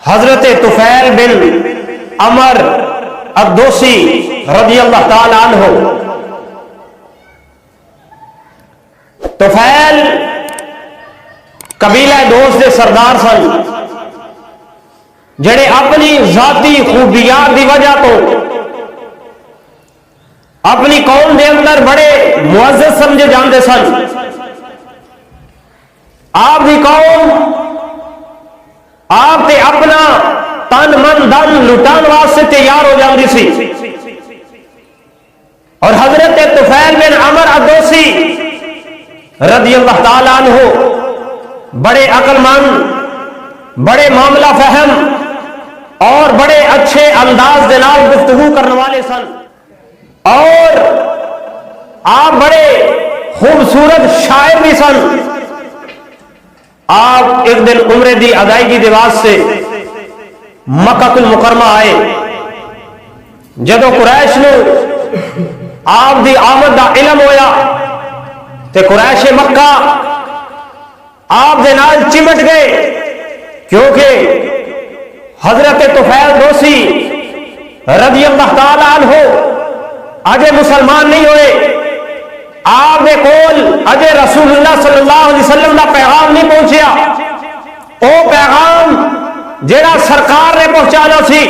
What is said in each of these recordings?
حضرت طفیل بن عمر الدوسی رضی اللہ تعالی عنہ. طفیل قبیلہ دوست دے سردار سن جڑے اپنی ذاتی خوبیات دی وجہ تو اپنی قوم دے اندر بڑے معزز سمجھے جاندے سن. آپ دی قوم آپ تے اپنا تن من دن لٹان واسطے تیار ہو جاندی سی. اور حضرت طفیل بن عمر الدوسی رضی اللہ تعالیٰ عنہ بڑے عقل مند، بڑے معاملہ فہم اور بڑے اچھے انداز دے نال گفتگو کرنے والے سن. اور آپ بڑے خوبصورت شاعر بھی سن. آپ ایک دن عمرے دی ادائیگی دے واسطے مکہ المکرمہ آئے. جدو قریش نو آپ دی آمد دا علم ہویا تے قریش مکہ آپ دے نال چمٹ گئے، کیونکہ حضرت طفیل دوسی رضی اللہ تعالی عنہ اجے مسلمان نہیں ہوئے. آپ دے کول اجے رسول اللہ صلی اللہ علیہ وسلم دا پیغام نہیں پہنچیا. او پیغام جیڑا سرکار نے پہنچانا سی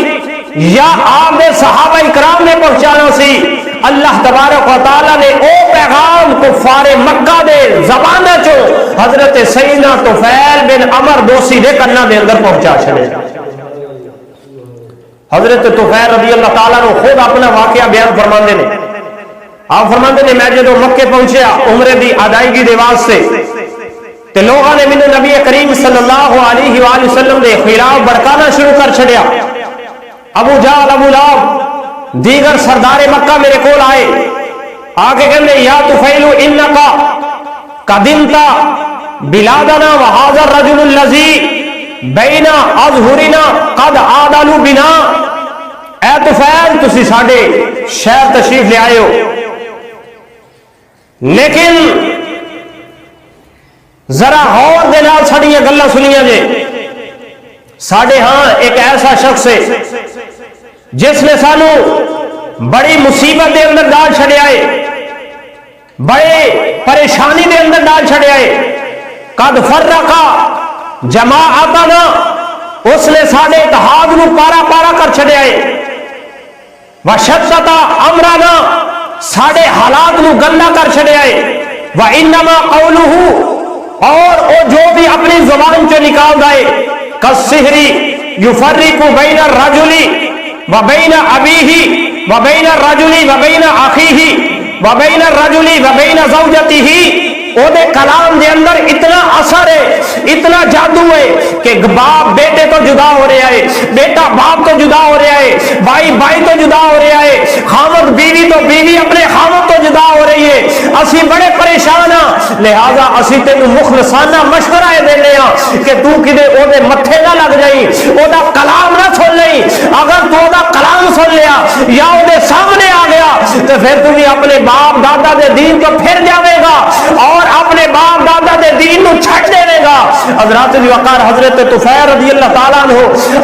یا آپ دے صحابہ اکرام نے پہنچانا سی، اللہ تبارک و تعالی نے او پیغام کفار مکہ دے زبانہ چو حضرت سیدنا طفیل بن عمر دوسی دے کنا دے اندر پہنچا چھڑے. حضرت طفیل رضی اللہ تعالیٰ نے خود اپنا واقعہ بیان فرماندے نے. آپ فرماندے نے میں جدو مکے پہنچیا عمرے دی ادائیگی دے واسطے تے لوگوں نے مینوں نبی کریم صلی اللہ علیہ وآلہ وسلم دے خلاف بڑکانا شروع کر چھڑیا. ابو جہل، ابو لہب، دیگر سردار مکہ میرے کول آئے. آگے کہنے یا طفیل انکا قدمتا بلادنا وہذا الرجل الذی بین اظہرنا قد عادل بنا. اے طفیل تسی ساڈے شہر تشریف لے آئے ہو، لیکن ذرا غور دے نال ساڈیاں گلاں سنیاں جے. ساڈے ہاں ایک ایسا شخص ہے جس نے سانو بڑی مصیبت دے اندر ڈال چھڑیا ہے، بڑے پریشانی دے اندر ڈال چھڑیا ہے. قد فرقا جماعتنا، اس نے ساڈے اتحاد نو پارا پارا کر چھڑیا ہے. وشتت امرنا، ساڈے حالات نو گندا کر چھڑیا ہے. وانما قولہ، اور او جو بھی اپنی زبان چ نکالدا ہے، کالسحر یفرق بین الرجل وبین ابیہ وبین الرجل وبین اخیہ وبین الرجل وبین زوجتہ. او دے کلام دے اندر اتنا اثر ہے، اتنا جادو ہے کہ باپ بیٹے تو جدا ہو رہا ہے، بیٹا باپ تو جدا ہو رہا ہے، بھائی بھائی تو جدا ہو رہا ہے، خامد بیوی تو بیوی اپنے خامد تو جدا ہو رہی ہے. اسی بڑے پریشان ہاں، لہذا اسی تینو مخلصانہ مشورہ دینے ہاں کہ تو کدے او دے متھے نہ لگ جائی، او دا کلام نہ سن لئی. اگر تو او دا کلام سن لیا یا او دے سامنے آ گیا تو پھر تو بھی اپنے باپ دادا دے دین تو پھر جاوے گا اور اپنے باپ دادا دے دین نو چھٹ دے گا. حضرات وقار حضرت طفیل رضی اللہ تعالیٰ عنہ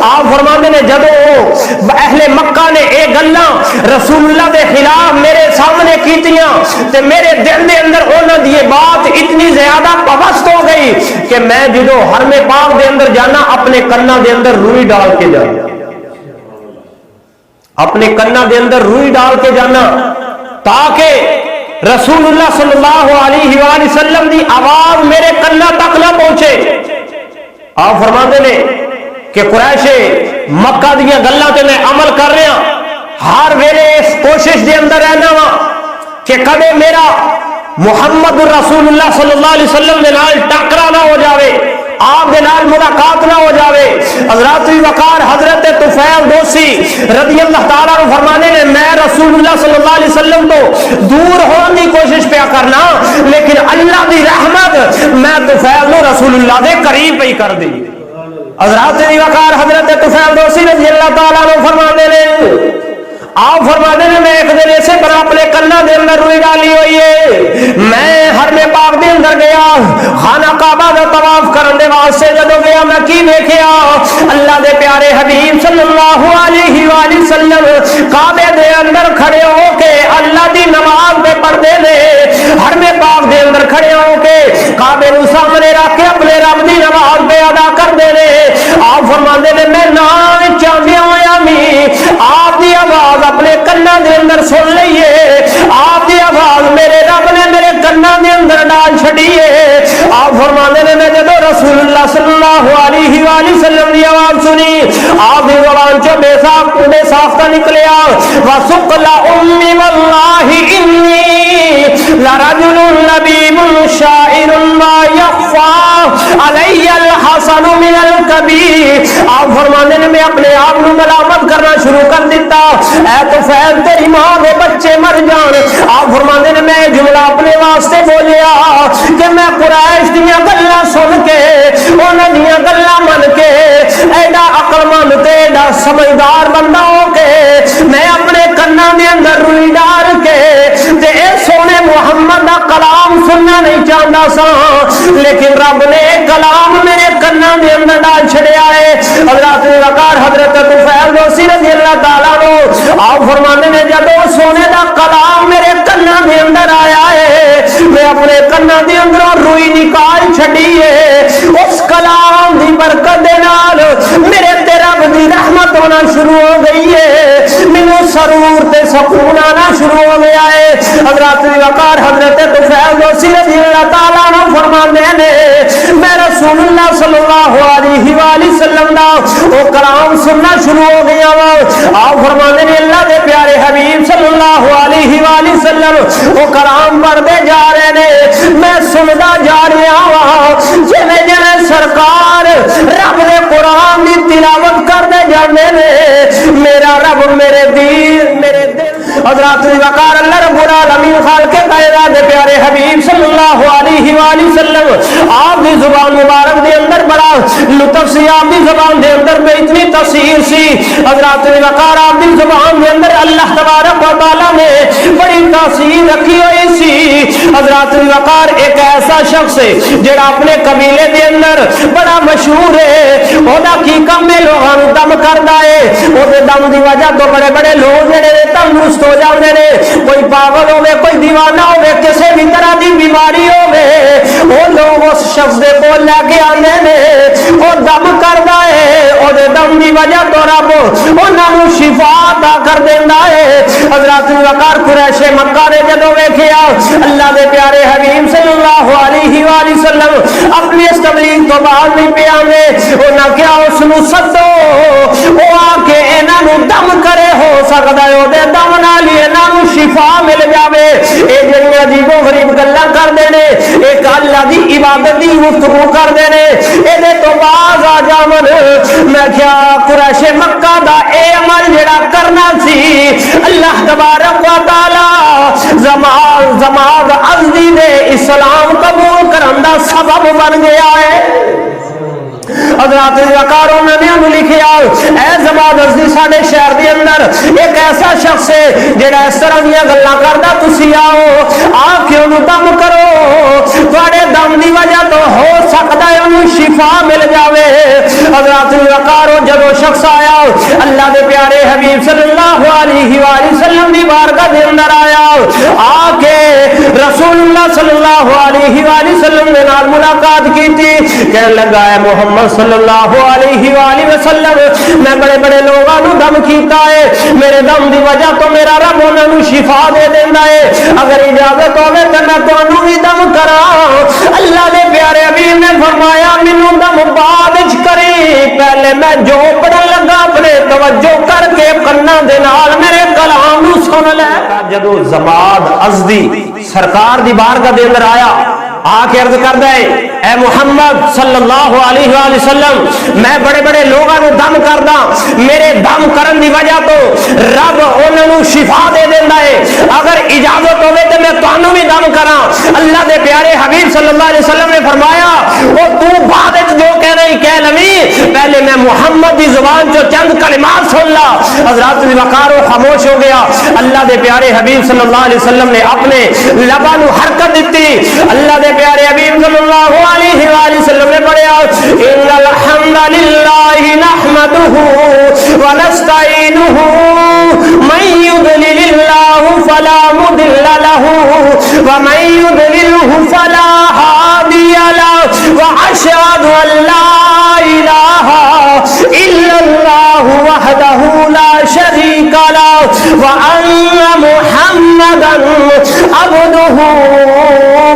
آپ فرماندے نے جدو اہل مکہ نے اے گلاں رسول اللہ دے خلاف میرے سامنے کیتیاں تے میرے دل دے اندر انہاں دی بات اتنی زیادہ پوست ہو گئی کہ میں جدو حرم پاک دے اندر جانا اپنے کنا دے اندر روئی ڈال کے جانا، اپنے کنا دے اندر روئی ڈال کے جانا تاکہ رسول اللہ صلی اللہ علیہ وآلہ وسلم دی آواز میرے کنا تک نہ پہنچے. آپ فرماتے نے کہ قریش مکہ دیا گلاں تے میں عمل کر رہا، ہر ویلے اس کوشش دے اندر رہنا وا کہ کبھی میرا محمد رسول اللہ صلی اللہ علیہ وسلم دے نال ٹکرا نہ ہو جاوے، آپ دے نال ملاقات نہ ہو جاوے. حضرات وقار حضرت طفیل دوسی رضی اللہ تعالیٰ عنہ فرمانے نے میں رسول اللہ صلی اللہ علیہ وسلم تو دور ہونے کی کوشش پہ کرنا، لیکن اللہ دی رحمت میں طفیل نو رسول اللہ دے قریب پہ کر دی. حضرات وقار حضرت طفیل دوسی رضی اللہ تعالیٰ عنہ فرمانے نے آپ فرماتے ہیں میں ایک دن ایسے طرح اپنے کنا دے اندر روئی ڈالی ہوئی ہے، میں حرم پاک دے اندر گیا خانہ کعبہ دا طواف کرنے واسطے جدو گیا میں کی دیکھیا اللہ دے پیارے پیارے حبیب صلی اللہ علیہ وآلہ وسلم کعبے دے اندر کھڑے ہو کے اللہ دی نماز دے پڑھتے نے، حرم پاک دے اندر کھڑے ہو کے کعبے نو سامنے رکھ کے اپنے رب دی نماز پہ ادا کرتے نے۔ آپ فرماندے نے میں نہ چاہدیا ہویا بھی آپ دی آواز اپنے کنا دے اندر سن لئیے، آپ دی آواز میرے رب نے میرے کنا دے اندر ڈال چھڑیے۔ آپ فرماندے نے میں جدو رسول اللہ صلی اللہ علیہ وآلہ وسلم دی آواز سنی، آپ دی زبان چو بے ساختہ نکلیا، وَسُقْلَ أُمِّ وَاللَّهِ إِنِّي لَرَجُلٌ لَبِيبٌ شَاعِرٌ مَا يَخْفَى عَلَيَّ الْحَسَنُ مِنَ الْكَبِيرِ۔ آپ فرمانے نے میں اپنے آپ کو ملامت کرنا شروع کر دیتا، اے تو فیض تیری ماں کے بچے مر جان۔ آپ فرمانے نے میں جملہ اپنے واسطے بولیا کہ میں قریش دیاں گلاں سن کے انہاں دیاں گلاں من کے ایڈا عقل مند تے ایڈا سمجھدار بندہ ہو کے میں اپنے کنا دے اندر روئی ڈال کے تے اے سونے محمد دا کلام سننا نہیں چاہتا سا، لیکن رب نے کلام میرے کنا دے اندر ڈال چھڑیا ہے۔ حضرات وقار حضرت طفیل دوسی رضی اللہ تعالیٰ نو آپ فرمانے نے جدو سونے دا کلام میرے کنا دے اندر آیا ہے میں اپنے کنا دے اندر روئی نکال چھڑی ہے، اس کلام دی برکت دے نال میرے تے رب دی رحمت ہونا شروع ہو گئی ہے، مینوں سرور تے سکون آنا شروع ہو گیا ہے۔ حضرات وقار حضرت طفیل دوسی رضی اللہ تعالیٰ عنہ فرمانے نے میں رسول اللہ صلی اللہ علیہ وآلہ وسلم دا وہ کلام سننا شروع ہو گیا وا۔ آپ فرمانے نے اللہ دے پیارے حبیب صلی اللہ علیہ وآلہ وسلم وہ کلام پڑھتے جا رہے نے، میں سندا جا رہا وا، جویں جویں سرکار رب دے قرآن دی تلاوت کرتے جاندے نے میرا رب میرے دین میرے دل حضرات وقار اللہ رب العالمین خالق کائنات دے پیارے حبیب صلی اللہ علیہ وآلہ وسلم آپ دی زبان مبارک دے اندر بڑا لطف سی، آپ دی زبان دے اندر بے اتنی تاثیر سی، حضرات وقار آپ دی زبان دے اندر اللہ تبارک و تعالی نے بڑی تاثیر رکھی ہوئی سی۔ حضرات وقار ایک ایسا شخص ہے جڑا اپنے قبیلے دے اندر بڑا مشہور ہے، اودا کی کم میں لوگاں نوں دم کردا ہے، او دے دم دی وجہ تو بڑے بڑے لوگ جڑے تندرست ہو جاندے نے، کوئی پاگل ہوے کوئی دیوانہ ہوے کسی بھی طرح دی بیماری ہوے او لوگ اس شخص دے کول لے کے آندے نے، او دم کردا ہے، او دے دم دی وجہ تو رب انہاں نوں شفا عطا کر دیندا ہے۔ حضرات وقار قریش مکہ نے جدوں ویکھیا اللہ دے پیارے حبیب صلی اللہ علیہ وآلہ وسلم اپنی اس تبلیغ تو بعد نہیں پے آندے، انہاں کیا اس نوں سدو او آ کے انہاں نوں دم کرے، ہو سکدا ہے او دے دم نال ہی انہاں نوں شفا مل جاوے۔ اے جڑیاں عجیب و غریب گلاں کردے نے، ایک اللہ دی عبادت دی گفتگو کردے نے، اے دے تو باز آ جاون۔ میں کیا قریش مکہ دا اے عمل جڑا کرنا سی اللہ تبارک و تعالی زماد ازدی دے اسلام قبول کرن دا سبب بن گیا ہے۔ حضرات وقاروں نے انہوں لکھیا اے زماد ازدی ساڈے شہر دے اندر ایک ایسا شخص ہے جڑا اس طرح دیا گلاں کردا، تسی آؤ آ کے انہوں دم کرو، تواڈے دم دی وجہ تو ہو سکدا ہے انہوں شفا مل جاوے۔ حضرات وقاروں جدو شخص آیا اللہ دے پیارے حبیب صلی اللہ علیہ وآلہ وسلم دی بارگاہ دے اندر آیا، آ کے رسول اللہ صلی اللہ علیہ وآلہ وسلم دے نال ملاقات کیتی، کہنے لگا ہے محمد صلی اللہ علیہ وآلہ وسلم میں بڑے بڑے لوگاں نوں دم کیتا ہے، میرے دم دی وجہ تو میرا رب انہاں نوں شفا دے دیندا ہے، اگر اجازت ہوے تے میں تانوں بھی دم کراں۔ اللہ دے پیارے حبیب نے فرمایا مینوں دم بعد وچ کری، پہلے میں جو پڑھن لگا اپنے توجہ کر کے کنا دے نال میرے کلام نوں سن لے۔ جدو زماد ازدی سرکار دی بارگاہ دے اندر آیا، آ کے عرض کردا ہے اے محمد صلی اللہ علیہ وآلہ وسلم میں بڑے بڑے لوگاں نوں دم کردا، میرے دم کرن دی وجہ تو رب انہاں نوں شفا دے دیندا ہے، اگر اجازت ہوے تے میں تانوں بھی دم کراں۔ اللہ دے پیارے حبیب صلی اللہ علیہ وسلم نے فرمایا او تو بعد وچ جو کہہ رہی کہہ لوی پہلے میں محمد دی زبان جو چند کلمات سن لا. حضرات وقارو خاموش ہو گیا. اللہ دے پیارے حبیب صلی اللہ علیہ وسلم نے اپنے لباں نو حرکت دیتی. اللہ دے پیارے حبیب صلی اللہ علیہ وآلہ وسلم نے پڑھیا ان الحمد للہ نحمدہ ونستعینہ من یضلل اللہ فلا مضل لہ ومن یضللہ فلا ہادی لہ واشہد ان لا الہ الا اللہ وحدہ لا شریک لہ وان محمدا عبدہ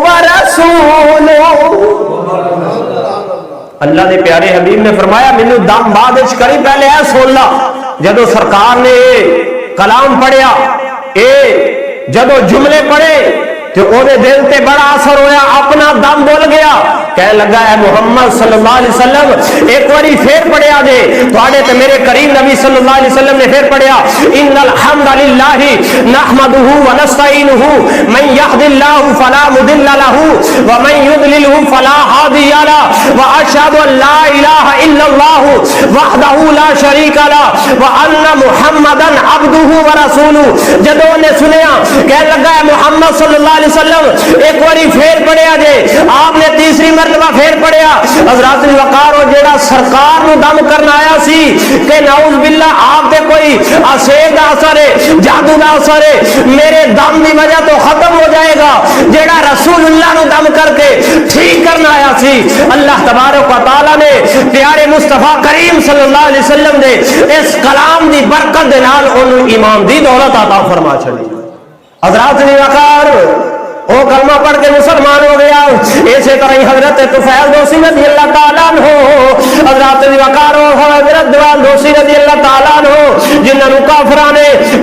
ورسولہ. اللہ دے پیارے حبیب نے فرمایا مینو دم بادش کری پہلے اے سن لا. جدو سرکار نے کلام پڑھیا اے جدو جملے پڑھے تو او دے دل تے بڑا اثر ہویا. اپنا دم بول گیا کہنے لگا اے محمد صلی اللہ علیہ وسلم ایک باری پھر پڑھیا جے تھوڑے تے میرے کریم نبی صلی اللہ علیہ وسلم نے پھر پڑھیا ان الحمد للہ نحمدہ ونستعینہ من یہد اللہ فلا مضل لہ ومن یضللہ فلا ہادی لہ واشہد ان لا الہ الا اللہ وحدہ لا شریک لہ وان محمدا عبدہ ورسولہ. جدوں نے سنیا کہنے لگا اے محمد صلی اللہ علیہ وسلم ایک باری پھر پڑھیا جے. آپ نے تیسری مرتبہ پھر پڑھیا. حضرات وقار ہو جیڑا سرکار نو دم کرنا آیا سی کہ نعوذ باللہ آپ دے کوئی اسیر دا اثر ہے جادو دا اثر ہے میرے دم دی وجہ تو ختم ہو جائے گا. جیڑا رسول اللہ نو دم کر کے ٹھیک کرنا آیا سی اللہ تبارک و تعالی نے پیارے مصطفیٰ کریم صلی اللہ علیہ وسلم دے اس کلام دی برکت دے نال انہوں ایمان دی دولت عطا فرما چھڑی. حضرات وقار وہ کلمہ پڑھ کے مسلمان ہو گیا. اسی طرح ہی حضرت طفیل دوسی رضی اللہ تعالیٰ عنہ حضرات وقار حضرت دوسی رضی اللہ تعالیٰ عنہ جنہوں نے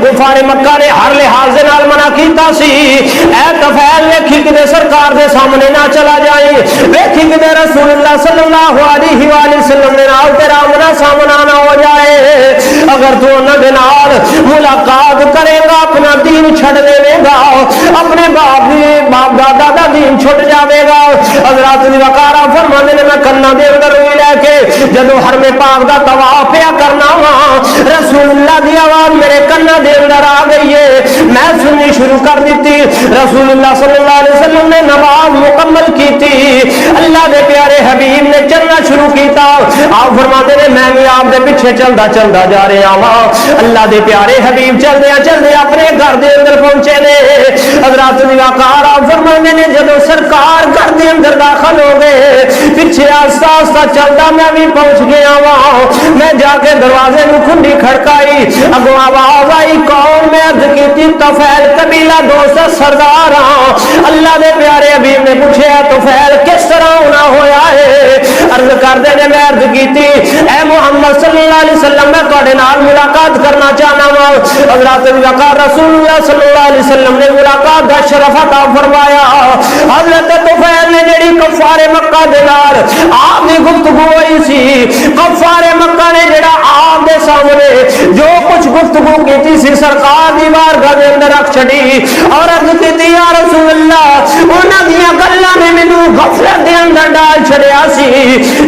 کفار مکہ نے ہر لحاظ نال منع کیتا سی اے طفیل ویکھی کدے سرکار دے سامنے نہ چلا جائے ویکھی کدے رسول اللہ صلی اللہ علیہ وآلہ وسلم نے نال تیرا آمنا سامنا نہ ہو جائے. اگر تو انہاں دے نال ملاقات کرے گا اپنا دین چھڑ دے گا اپنے باپ دادا دا دین چھٹ جاوے گا. حضرات وقارہ فرمانے نے میں کنا دے اندر روئی لے کے جدو حرم پاک دا طواف پیا کرنا وا رسول اللہ دی آواز میرے کنا دے اندر آ گئی ہے. میں سننی شروع کر دیتی. رسول اللہ صلی اللہ علیہ وسلم نے نماز مکمل کی تھی. اللہ دے پیارے حبیب نے چلنا شروع کیتا. آپ فرماتے نے میں بھی آپ دے پیچھے چلدا چلدا جا رہا ہاں. اللہ دے پیارے حبیب چلدے اپنے گھر دے اندر پہنچے نے. حضرات وقار فرمانے نے جدو سرکار گھر دے اندر داخل ہو گئے پیچھے آہستہ آہستہ چلتا میں بھی پہنچ گیا ہوں. میں جا کے دروازے میں کھنڈی کھڑکائی اگوں آواز آئی کون؟ میں عرض کی طفیل قبیلہ دوست سردار ہاں. اللہ دے پیارے حبیب نے پوچھا طفیل کس طرح ہونا ہویا ہے؟ عرض کر دے نے میں عرض کی تھی اے محمد صلی اللہ علیہ وسلم میں تواڈے نال ملاقات کرنا چاہنا وا. حضرات وقار رسول اللہ صلی اللہ علیہ وسلم نے ملاقات دا شرف عطا فرمایا. حضرت طفیل نے جڑی کفار مکہ دے نال آپ دی گفتگو ہوئی سی کفار مکہ نے جڑا آپ دے سامنے جو کچھ گفتگو کیتی سی سرکار دی بارگاہ دے اندر رکھ چھڑی اور عرض کیتی یا رسول اللہ انہاں دیاں گلاں نے مینوں غفلت دے اندر ڈال چھڑیا سی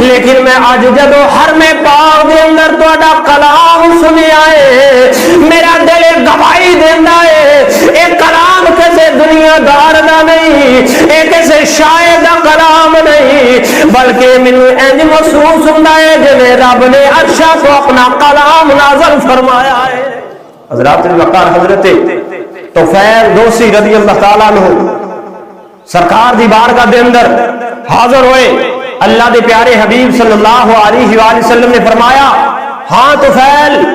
لیکن میں اج جدوں حرم پاک دے اندر تہاڈا کلام سنیا ہے میرا دل گواہی دیندا ہے اے کلام کسے دنیا دار دا نہیں اے کسے شاعر دا کلام نہیں بلکہ مینوں انج محسوس ہوندا ہے جویں رب نے عرشاں تو اپنا کلام نازل فرمایا ہے. حضرات وقار حضرت طفیل دوسی رضی اللہ تعالیٰ عنہ سرکار دی بارگاہ دے اندر حاضر ہوئے. اللہ دے پیارے حبیب صلی اللہ علیہ وآلہ وسلم نے فرمایا ہاں طفیل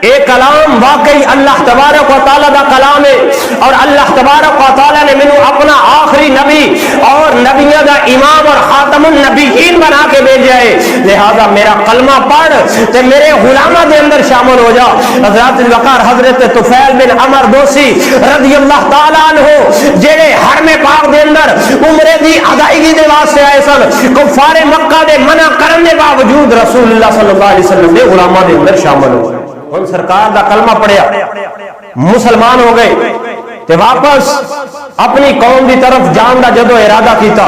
اے کلام واقعی اللہ تبارک و تعالیٰ دا کلام ہے اور اللہ تبارک و تعالیٰ نے مینوں اپنا آخری نبی اور نبیوں دا امام اور خاتم النبیین بنا کے بھیجا ہے لہذا میرا کلمہ پڑھ تے میرے غلامہ دے اندر شامل ہو جا. حضرات وقار حضرت طفیل بن عمر دوسی رضی اللہ تعالیٰ عنہ جڑے حرم پاک دے اندر عمرے دی ادائیگی دے واسطے آئے سن کفار مکہ دے منع کرنے کے باوجود رسول اللہ صلی اللہ علیہ وسلم دے غلامہ دے اندر شامل ہو. ان سرکار دا کلمہ پڑھیا مسلمان ہو گئے تے واپس اپنی قوم دی طرف جان دا جدو ارادہ کیتا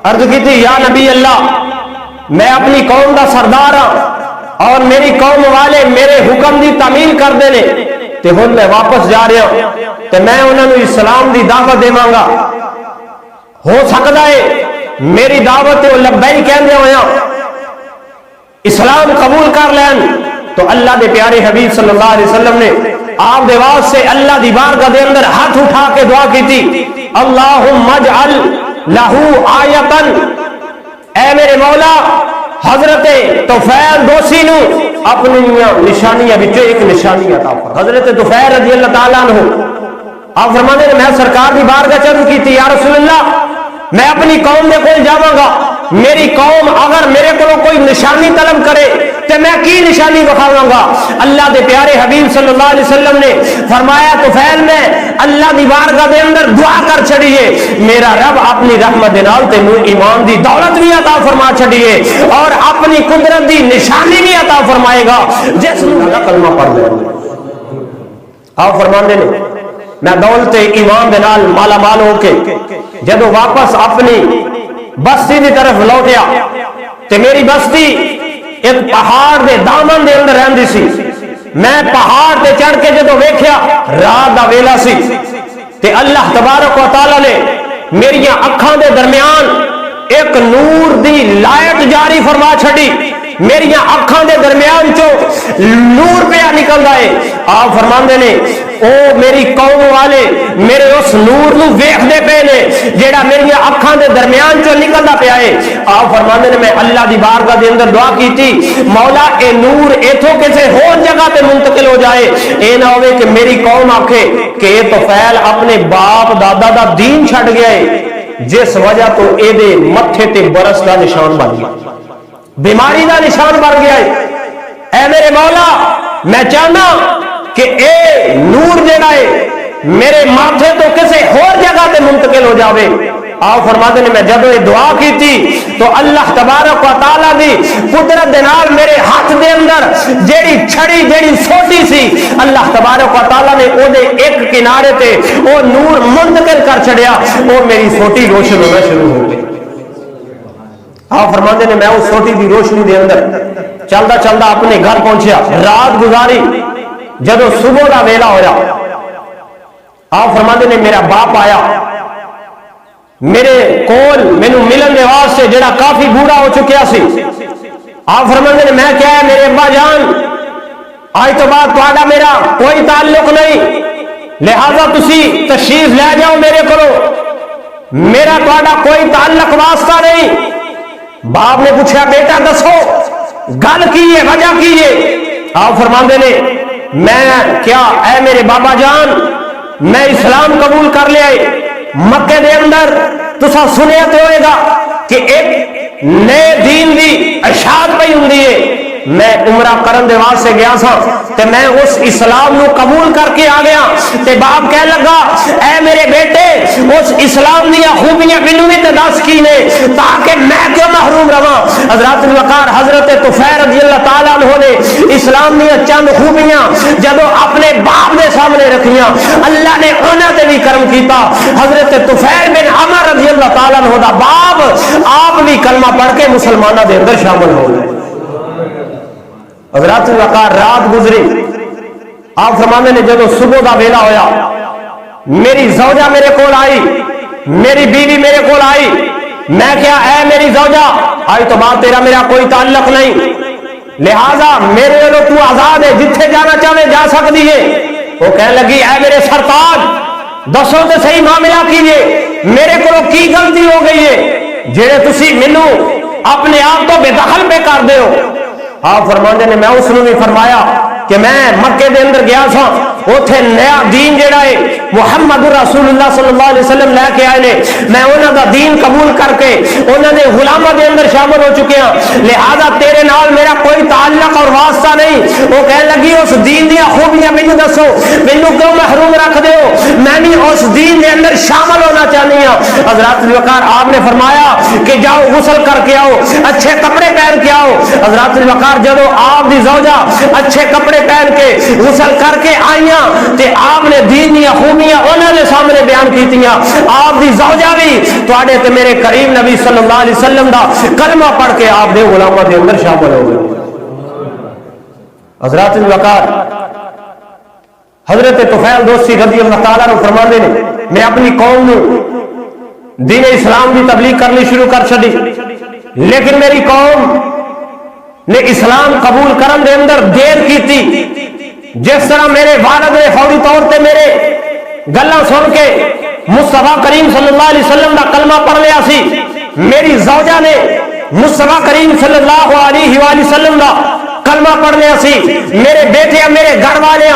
عرض کیتی یا نبی اللہ میں اپنی قوم دا سردار ہاں اور میری قوم والے میرے حکم دی تعمیل کر دینے تے ہن میں واپس جا رہا ہوں تے میں انہوں نے اسلام دی دعوت دیواں گا. ہو سکتا ہے میری دعوت لبیک کہندے ہویا اسلام قبول کر لین. تو اللہ دے پیارے حبیب صلی اللہ علیہ وسلم نے آپ دے واسطے اللہ دی بارگاہ دے اندر ہاتھ اٹھا کے دعا کی تھی, اللہم اجعل لہو آیتن, اے میرے مولا حضرت طفیل دوسی نو اپنی نشانیاں بچے ایک نشانی عطا فرما. حضرت طفیل رضی اللہ تعالیٰ عنہ آپ فرماتے ہیں میں سرکار دی بارگاہ چل کی تھی, یا رسول اللہ میں اپنی قوم دے کول جاواں گا, میری قوم اگر میرے کو کوئی نشانی طلب کرے تو میں کی نشانی بکھاواں گا. اللہ دے پیارے حبیب صلی اللہ علیہ وسلم نے فرمایا طفیل میں اللہ دی بارگاہ دے اندر دعا کر چھڑیے, میرا رب اپنی رحمت دے نال تینوں ایمان دی دولت بھی عطا فرما چھڑیے اور اپنی قدرت دی نشانی بھی عطا فرمائے گا جس نے کلمہ پڑھ لے. آپ فرماندے نے میں دولت ایمان دے نال مالا مال ہو کے جدو واپس اپنی بستی دی طرف لوٹیا تے میری بستی ایک پہاڑ دے دامن دے اندر رہندی سی. میں پہاڑ تے چڑھ کے جدو ویکھیا رات دا ویلا سی تے اللہ تبارک و تعالی نے میری اکھاں دے درمیان ایک نور دی لائٹ جاری فرما چھڑی. میری اکھاں دے درمیان چو نور پہ نکلدا ہے. آپ فرماندے نے او میری قوم والے میرے اس نور نو ویکھدے پے نے جیڑا میری اکھاں دے درمیان چو نکلدا پیا ہے. آپ فرماندے نے میں اللہ دی بارگاہ دے اندر دعا کیتی, مولا اے نور ایتھوں کسے ہور جگہ تے منتقل ہو جائے, اے نہ ہوئے کہ میری قوم آکھے کہ اے طفیل اپنے باپ دادا دا دین چھڈ گیا ہے جس وجہ تو اے دے متھے تے برس دا نشان بن گیا, بیماری دا نشان بن گیا ہے. اے میرے مولا میں چاہنا کہ اے نور جڑا ہے میرے ماتھے تو کسے اور جگہ تے منتقل ہو جاوے. آپ فرماتے ہیں میں جب یہ دعا کی تھی تو اللہ تبارک و تعالیٰ دی قدرت دے نال میرے ہاتھ دے اندر جیڑی چھڑی جیڑی سوٹی سی اللہ تبارک و تعالیٰ نے او دے ایک کنارے تے او نور منتقل کر چھڑیا, او میری سوٹی روشن ہونا شروع ہو گئی. آپ فرماتے ہیں میں اس سوٹی دی روشنی دے اندر چلدا چلدا اپنے گھر پہنچیا, رات گزاری. جدو صبح دا ویلا ہویا آپ فرماتے ہیں میرا باپ آیا میرے کول مینوں ملن دے واسطے جڑا کافی بوڑھا ہو چکیا سی. آپ فرماتے ہیں میں کیا ہے میرے ابا جان آج تو بعد تہاڈا میرا کوئی تعلق نہیں, لہذا تسی تشریف لے جاؤ میرے کولو, میرا تہاڈا کوئی تعلق واسطہ نہیں. باپ نے پوچھا بیٹا دسو گل کی ہے وجہ کی ہے. آپ فرماندے نے میں کیا اے میرے بابا جان میں اسلام قبول کر لیا ہے. مکے دے اندر تسا سنیا تو ہوئے گا کہ ایک نئے دین دی اشاعت پئی ہوندی ہے. میں عمرہ کرن دے واسطے گیا سا تے میں اس اسلام نو قبول کر کے آ گیا تے باپ کہہ لگا اے میرے بیٹے اس اسلام دیا خوبیاں مینوں بھی تے دس کی نے تاکہ میں کیوں محروم رہاں. حضرت الوقار حضرت طفیل رضی اللہ تعالیٰ عنہ نے اسلام دیا چند خوبیاں جدو اپنے باپ دے سامنے رکھیاں اللہ نے انہاں تے بھی کرم کیتا. حضرت طفیل بن عمر رضی اللہ تعالیٰ عنہ دا باپ آپ بھی کلمہ پڑھ کے مسلمانوں دے اندر شامل ہو گئے. حضرت الوقار رات گزری. آپ فرماندے نے جدو صبح دا ویلا ہویا میری زوجہ میرے کول آئی, میری بیوی میرے کول آئی. میں کیا اے میری زوجہ آج تو بعد تیرا میرا کوئی تعلق نہیں, لہذا میرے لو تو آزاد ہے, جتھے جانا چاہے جا سکتی ہے. وہ کہنے لگی اے میرے سرتاج دسو تے صحیح معاملہ کیجئے, میرے کو کی غلطی ہو گئی ہے جڑے تسی مینوں اپنے آپ تو بے دخل پہ کر دے ہو. آپ فرماندے نے میں اس نے بھی فرمایا کہ میں مکے دے اندر گیا تھا, اوتھے نیا دین جڑا ہے محمد رسول اللہ صلی اللہ علیہ وسلم لے کے آئے نے, میں انہاں دا دین قبول کر کے انہاں دے غلاماں دے اندر شامل ہو چکے ہاں. لہذا تیرے نال میرا کوئی تعلق اور واسطہ نہیں, وہ کہنے لگی اس دین دیا خوبیاں مینوں دسو، مینوں کیوں محروم رکھ دے ہو، میں بھی اس دین دے اندر شامل ہونا چاہنی ہوں۔ حضرات الوقار آپ نے فرمایا کہ جاؤ غسل کر کے آؤ، اچھے کپڑے پہن کے آؤ۔ حضرات الوقار جب آپ دی زوجہ اچھے کپڑے پہن کے غسل کر کے آئیاں تے آپ نے دین دیا خوبیاں انہوں نے سامنے بیان کیتیاں، آپ دی زوجہ بھی تواڈے تے میرے کریم نبی صلی اللہ علیہ وسلم دا کلمہ پڑھ کے آپ دے غلاماں دے اندر شامل ہو گئے۔ حضرات الوقار حضرت طفیل دوسی رضی اللہ تعالیٰ عنہ فرماندے نے میں اپنی قوم نو دین اسلام کی تبلیغ کرنی شروع کر چڑی، لیکن میری قوم نے اسلام قبول کرن دے اندر دیر کی تھی۔ جس طرح میرے والد نے فوری طور پہ میرے گلاں سن کے مصطفیٰ کریم صلی اللہ علیہ وسلم کا کلمہ پڑھ لیا سی، میری زوجہ نے مصطفیٰ کریم صلی اللہ علیہ وآلہ وسلم کا کلمہ پڑھ لیا سی، میرے بیٹے میرے گھر والے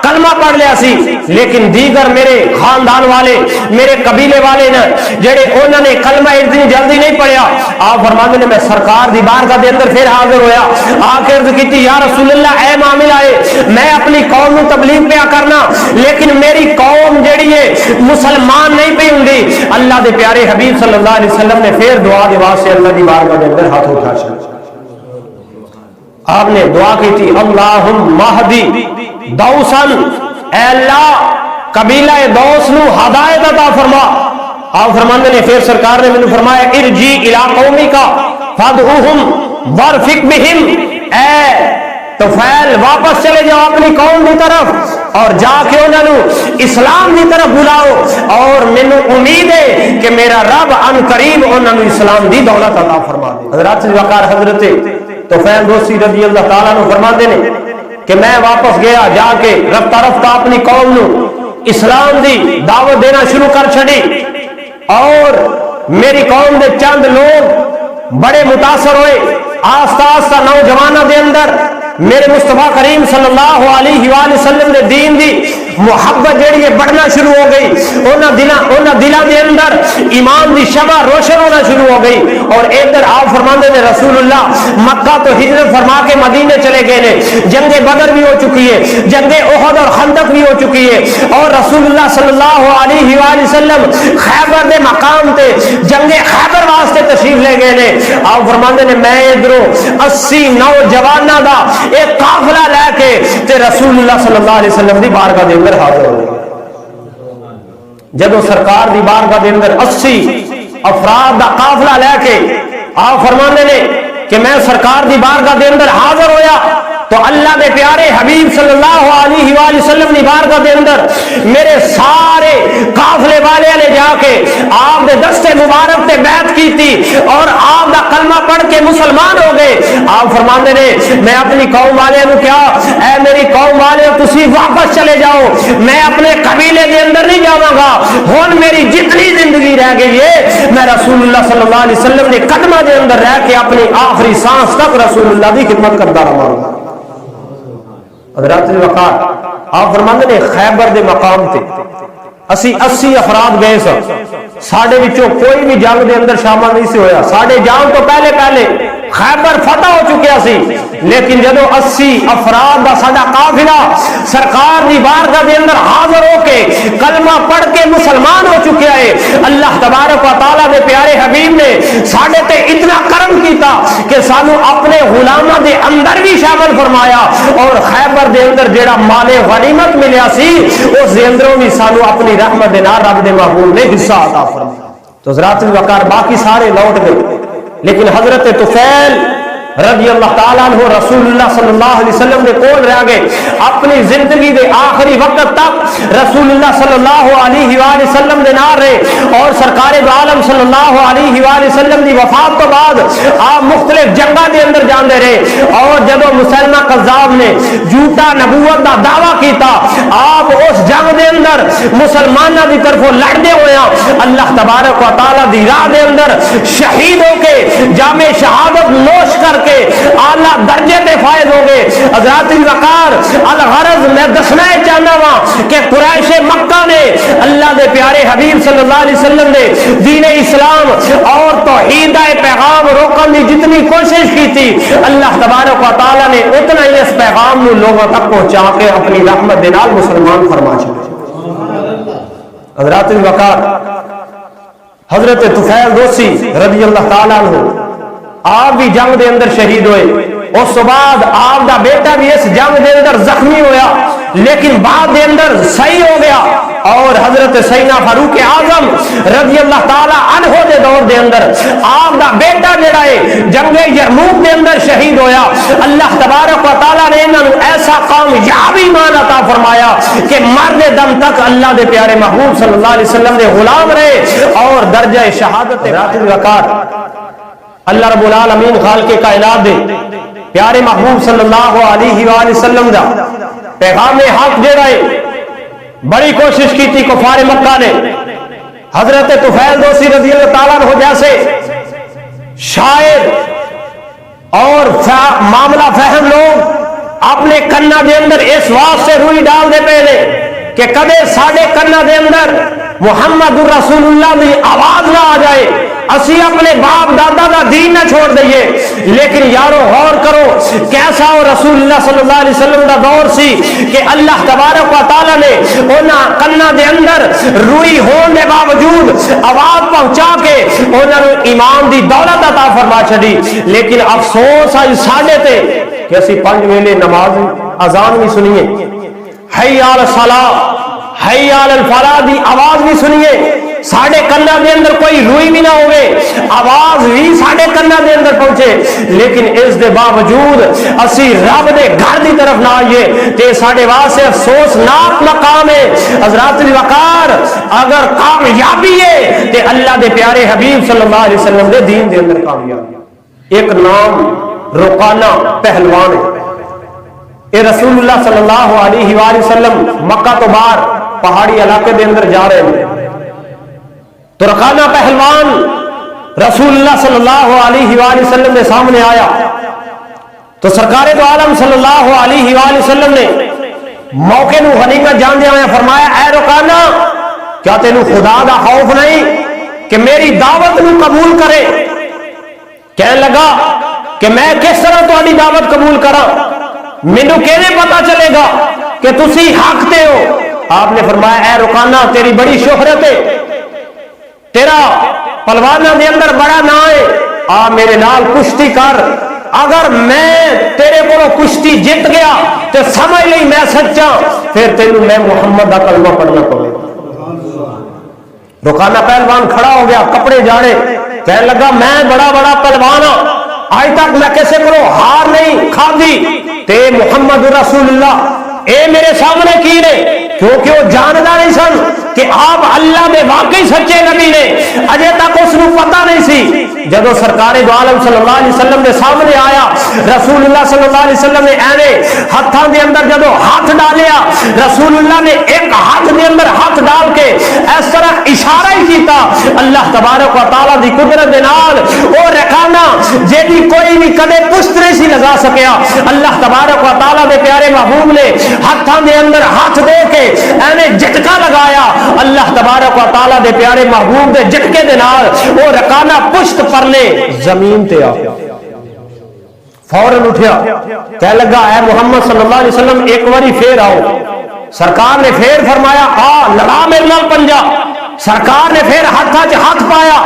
کلمہ پڑھ لیا سی، لیکن دیگر میرے خاندان والے میرے قبیلے والے نے جڑے انہوں نے کلمہ اتنی جلدی نہیں پڑھیا۔ آپ فرماتے ہیں میں سرکار دی بارگاہ دے اندر پھر حاضر ہویا، آ کے عرض کیتی یا رسول اللہ اے معاملہ ہے میں اپنی قوم کو تبلیغ پیا کرنا، لیکن میری قوم جڑی ہے مسلمان نہیں پی ہوندی۔ اللہ دے پیارے حبیب صلی اللہ علیہ وسلم نے پھر دعا دے واسطے اللہ دی بارگاہ دے اندر ہاتھ اٹھا چھڑا۔ آپ نے دعا کی تھی اللہم مہدی دوسن، اے اللہ قبیلہ دوس نو ہدایت عطا فرما۔ آپ فرماندے نے پھر سرکار نے مجھے فرمایا ارجی الی قومک فادعوہم ورفق بہم، اے طفیل واپس چلے جاؤ اپنی قوم کی طرف اور جا کے انہوں نے اسلام کی طرف بلاؤ، اور مینو امید ہے کہ میرا رب ان قریب انہوں نے اسلام دی دولت عطا فرما دے۔ حضرات وقار حضرت طفیل دوسی رضی اللہ تعالیٰ عنہ فرماتے ہیں کہ میں واپس گیا، جا کے رفتہ رفتہ اپنی قوم نو اسلام دی دعوت دینا شروع کر چھڑی، اور میری قوم دے چند لوگ بڑے متاثر ہوئے۔ آہستہ آہستہ نوجوانوں دے اندر میرے مصطفیٰ کریم صلی اللہ علیہ وآلہ وسلم دے دین دی محبت جیڑی ہے بڑھنا شروع ہو گئی، انہاں دلوں دے اندر ایمان دی شمع روشن ہونا شروع ہو گئی۔ اور ادھر آپ فرماندے نے رسول اللہ مکہ تو ہجرت فرما کے مدینے چلے گئے نے، جنگ بدر بھی ہو چکی ہے، جنگ احد اور خندق بھی ہو چکی ہے، اور رسول اللہ صلی اللہ علیہ وآلہ وسلم خیبر دے مقام تے جنگ خیبر واسطے تشریف لے گئے نے۔ آپ فرماندے نے میں ادھروں 80 نوجواناں دا ایک قافلہ لے کے تے رسول اللہ صلی اللہ علیہ وسلم دی بارگاہ دے اندر حاضر ہو گئے۔ جدو سرکار دی بارگاہ دے اندر 80 افراد دا قافلہ لے کے آپ فرمانے نے کہ میں سرکار دی بارگاہ دے اندر حاضر ہویا، تو اللہ دے پیارے حبیب صلی اللہ علیہ وآلہ وسلم دی بارگاہ دے اندر میرے سارے قافلے والے نے جا کے آپ دے دستے مبارک تے بیعت کی تھی، اور آپ دا کلمہ پڑھ کے مسلمان ہو گئے۔ آپ فرماندے نے میں اپنی قوم والے نو کیا اے میری قوم والے تسی واپس چلے جاؤ، میں اپنے قبیلے دے اندر نہیں جاواں گا، ہن میری جتنی زندگی رہ گئی ہے میں رسول اللہ صلی اللہ علیہ وسلم نے قدمہ دے اندر رہ کے اپنی آخری سانس تک رسول اللہ دی خدمت کرتا رہا ہوں۔ حضرات الوقار آپ فرماندے نے خیبر دے مقام تے اسی 80 افراد گئے سن، ساڑھے وچوں کوئی بھی جنگ دے اندر شامل نہیں سے ہویا، ساڑھے جان تو پہلے خیبر فتح ہو چکیا سی، لیکن جدو 80 افراد دا ساڈا قافلہ سرکار دی بارگاہ دے اندر حاضر ہو کے کلمہ پڑھ کے مسلمان ہو چکیا ہے، اللہ تبارک و تعالیٰ دے پیارے حبیب نے ساڈے تے اتنا کرم کیتا کہ سانو اپنے غلاماں دے اندر بھی شامل فرمایا، اور خیبر دے اندر جیڑا مال غنیمت ملیا سی اس دے اندروں بھی سانو اپنی رحمت دے نال رب دے محبوب نے حصہ عطا فرمایا۔ تو حضرات الوقار باقی سارے لوٹ گئے، لیکن حضرت طفیل رضی اللہ تعالیٰ عنہ رسول اللہ صلی اللہ علیہ وسلم نے کول رہ گئے، اپنی زندگی دے آخری وقت تک رسول اللہ صلی اللہ علیہ وآلہ وسلم دے نال رہے، اور سرکار دو عالم صلی اللہ علیہ وآلہ وسلم دی وفات تو بعد آپ مختلف جنگاں دے اندر جاندے رہے، اور جدو مسلمہ قذاب نے جھوٹا نبوت دا دعویٰ کیتا آپ اس جنگ دے اندر مسلمانہ دی طرفوں لڑدے ہویا اللہ تبارک و تعالیٰ دی راہ دے اندر شہید ہو کے جامع شہادت نوش کر کے اعلیٰ درجے تے فائز ہو گئے۔ حضرات الوقار الغرض میں دسنا چاہنا وا کہ قریش مکہ نے اللہ دے پیارے حبیب صلی اللہ علیہ وسلم نے دین اسلام اور توحید پیغام روکن کی جتنی کوشش کی تھی اللہ تبارک و تعالیٰ نے اتنا ہی اس پیغام پیغام نو لوگوں تک پہنچا کے اپنی رحمت دے نال مسلمان فرما چھوڑے۔ حضرات وقار حضرت طفیل دوسی رضی اللہ تعالیٰ عنہ آپ بھی جنگ دے اندر شہید ہوئے، اس بعد آپ دا بیٹا بھی اس جنگ دے اندر زخمی ہویا لیکن بعد دے اندر صحیح ہو گیا، اور حضرت سیدنا فاروق اعظم رضی اللہ تعالی عنہ دے دور دے اندر آپ دا بیٹا جڑا ہے جنگ یرموک دے اندر شہید ہویا۔ اللہ تبارک و تعالی نے انہاں نوں ایسا کامیابی ایمان عطا فرمایا کہ مرنے دم تک اللہ دے پیارے محبوب صلی اللہ علیہ وسلم دے غلام رہے اور درجہ شہادت رات الوقار اللہ رب العالمین خالق کائنات دے پیارے محبوب صلی اللہ علیہ وآلہ وسلم دا پیغام حق جڑا ہے بڑی کوشش کی تھی کفار مکہ نے حضرت طفیل دوسی رضی اللہ تعالیٰ عنہ جیسے شاعر اور معاملہ فہم لوگ اپنے کنا دے اندر اس واسطے روئی ڈال دے پہلے کہ کدے ساڑھے کنا دے اندر محمد رسول اللہ دی آواز نہ آ جائے، اسی اپنے باپ دادا دا دین نہ چھوڑ دئیے۔ لیکن یارو غور کرو کیسا وہ رسول اللہ صلی اللہ علیہ وسلم دا دور سی کہ اللہ تبارک و تعالی نے انہاں کنا دے اندر روئی ہون دے باوجود آواز پہنچا کے انہاں نوں ایمان دی دولت عطا فرما چھڈی۔ لیکن افسوس آج ساڈے تے کہ اسی 5 ویلے نماز اذان بھی سنیے، حی علی الصلاۃ حی علی الفلاح دی آواز بھی سنیے، ساڑھے کنہ دے اندر کوئی روئی بھی نہ ہوئے، آواز بھی ساڑھے کنہ دے اندر پہنچے، لیکن اس دے باوجود اسی رب دے گھر دی طرف نہ آئیے تے ساڑھے واسے افسوس ناک مقام ہے۔ حضرات الوقار اگر کامیابی ہے تے اللہ دے پیارے حبیب صلی اللہ علیہ وسلم دے دین دے اندر کامیابی۔ ایک نام رقانہ پہلوان ہے، اے رسول اللہ صلی اللہ علیہ وآلہ وسلم مکہ تو باہر پہاڑی علاقے دے اندر جا رہے ہیں تو رقانہ پہلوان رسول اللہ صلی اللہ علیہ وآلہ وسلم نے سامنے آیا تو سرکار دو عالم صلی اللہ علیہ وآلہ وسلم نے موقع نو غنیمت جان دیا فرمایا، اے رقانہ کیا تینوں خدا دا خوف نہیں کہ میری دعوت نو قبول کرے؟ کہنے لگا کہ میں کس طرح تہاڈی دعوت قبول کراں، مینوں کیویں پتہ چلے گا کہ تسی حق تے ہو؟ آپ نے فرمایا، اے رقانہ تیری بڑی شہرت ہے، تیرا پلوانہ دے اندر بڑا نا ہے، آ میرے نال کشتی کر، اگر میں تیرے کو کشتی جت گیا تو سمجھ لئی میں سچا، پھر تینوں میں محمد دا کلمہ پڑھنا پڑے گا۔ رقانہ پہلوان کھڑا ہو گیا، کپڑے جاڑے، کہنے لگا میں بڑا بڑا پہلوان ہوں، آج تک میں کیسے کرو ہار نہیں کھادی تے محمد رسول اللہ اے میرے سامنے کی نے، کیونکہ وہ جاندا نہیں سن کہ آپ اللہ دے واقعی سچے نبی نے، اجے تک اس نو پتہ نہیں سی۔ جدو سرکار دو عالم صلی اللہ علیہ وسلم دے سامنے آیا، رسول اللہ صلی اللہ علیہ وسلم نے ایویں ہاتھاں دے اندر جدو ہاتھ ڈالیا، رسول اللہ نے ایک ہاتھ دے اندر ہاتھ ڈال کے اس طرح اشارہ ہی کیتا، اللہ تبارک و تعالی دی قدرت دے نال او رقانہ جیڑی کوئی بھی کدے پشت نہیں سی لگا سکیا، اللہ تبارک و تعالی دے پیارے محبوب نے ہاتھاں دے اندر ہاتھ دے کے ایویں جھٹکا لگایا، اللہ تبارک و تعالی دے پیارے محبوب دے جھٹکے دے نال او رقانہ پشت پرلے زمین تے آ فوراً اٹھیا، کہنے لگا اے محمد صلی اللہ علیہ وسلم ایک باری پھر آؤ۔ سرکار نے پھر فرمایا آ لڑا میرے نال پنجا، سرکار نے پھر ہاتھاں چ ہاتھ پایا،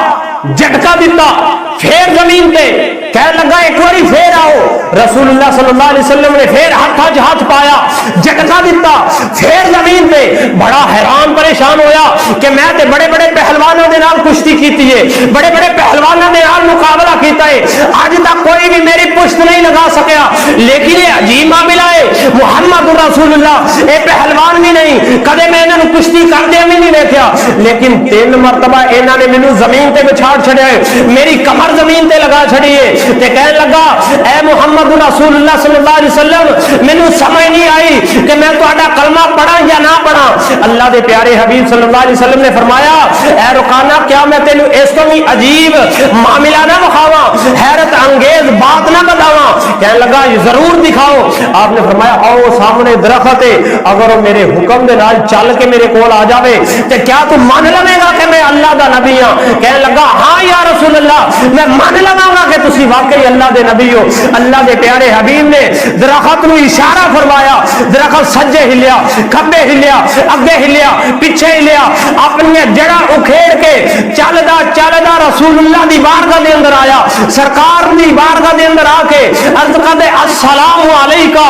جھٹکا دیتا، پھر زمین تے، کہنے لگا ایک باری پھر آؤ۔ رسول اللہ صلی اللہ علیہ وسلم نے پھر ہاتھاں چ ہاتھ پایا، جھٹکا دیتا، پھر زمین تے، بڑا حیران پریشان ہویا کہ میں تے بڑے بڑے پہلوانوں دے نال کشتی کیتی ہے، بڑے بڑے پہلوانوں دے نال مقابلہ کیتا ہے، اج تک کوئی بھی میری پشت نہیں لگا سکیا، لیکن یہ عجیب معاملہ ہے، محمد رسول اللہ اے پہلوان بھی نہیں، کدے میں انہاں نوں کشتی کردے بھی نہیں دیکھیا، لیکن 3 مرتبہ انہاں نے مینوں زمین تے بچھاڑ چھڑیا ہے، میری کمر زمین تے لگا چھڑی ہے، تے کہنے لگا اے محمد رسول اللہ صلی اللہ علیہ وسلم مینوں سمجھ نہیں آئی کہ میں تہاڈا کلمہ کلمہ پڑھا یا نہ پڑھا؟ اللہ دے پیارے حبیب صلی اللہ علیہ وسلم نے فرمایا اے رکانہ کیا میں تینوں اس تو بھی عجیب معاملہ نہ بخاواں، حیرت انگیز بات نہ بتاواں؟ کہنے لگا ضرور دکھاؤ۔ آپ نے فرمایا آؤ سامنے درخت ہے، اگر وہ میرے حکم دے نال چل کے میرے کول آ جاوے تے کیا تو مان لوے گا کہ میں اللہ دا نبی ہاں؟ کہنے لگا ہاں یا رسول اللہ میں مان لواں گا کہ تسی واقعی اللہ دے نبی ہو۔ اللہ دے پیارے حبیب نے درخت نو اشارہ فرمایا، درخت سجے ہلیا، کھبے ہلیا، اگے ہلیا، پیچھے ہلیا، اپنی جڑا اکھیڑ کے چلدا چلدا رسول اللہ دی بارگاہ دے اندر آیا، سرکار دی بارگاہ دے اندر آ کے عرض کردے السلام علیکہ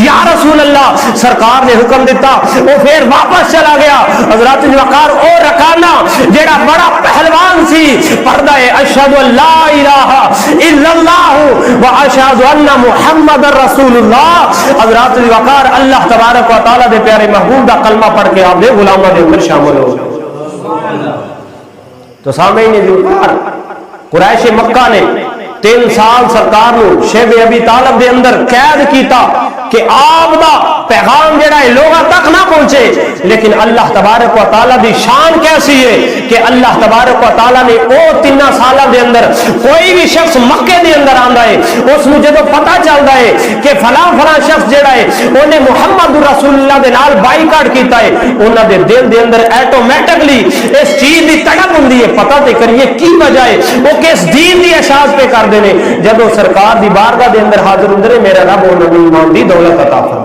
یا رسول اللہ، سرکار نے حکم دیتا، وہ پھر واپس چلا گیا۔ حضرات وقار او رکانہ جڑا بڑا پہلوان سی پڑھدا ہے اشہد ان لا الہ الا اللہ و اشہد ان محمد رسول اللہ۔ حضرات وقار اللہ تبارک و تعالی دے پیارے محبوب دا کلمہ پڑھ کے آپ دے غلاماں دے اندر شامل ہو۔ تو سامعین وقار قریش مکہ نے 3 سال سرکار نو شیب ابی طالب دے اندر قید کیتا کہ آپ دا پیغام جڑا ہے لوگاں تک نہ پہنچے، لیکن اللہ تبارک و تعالیٰ دی شان کیسی ہے کہ اللہ تبارک و تعالیٰ نے او 3 سالہ دے اندر کوئی بھی شخص مکے دے اندر آندا ہے اس مجھے تو پتہ چلدا ہے کہ فلاں فلاں شخص جڑا ہے انہیں محمد رسول اللہ دے نال بائیکاٹ کیتا ہے، انہاں دے دل دے اندر ایٹومیٹکلی اس چیز دی تڑپ ہوندی ہے پتہ تے کریے کی وجہ ہے، وہ کس دین دی اشاعت پہ کر دینے۔ جدوں سرکار دی بارگاہ دے اندر حاضر ہوندے میرا رب انہاں نوں ایمان دی دولت عطا فرمائے۔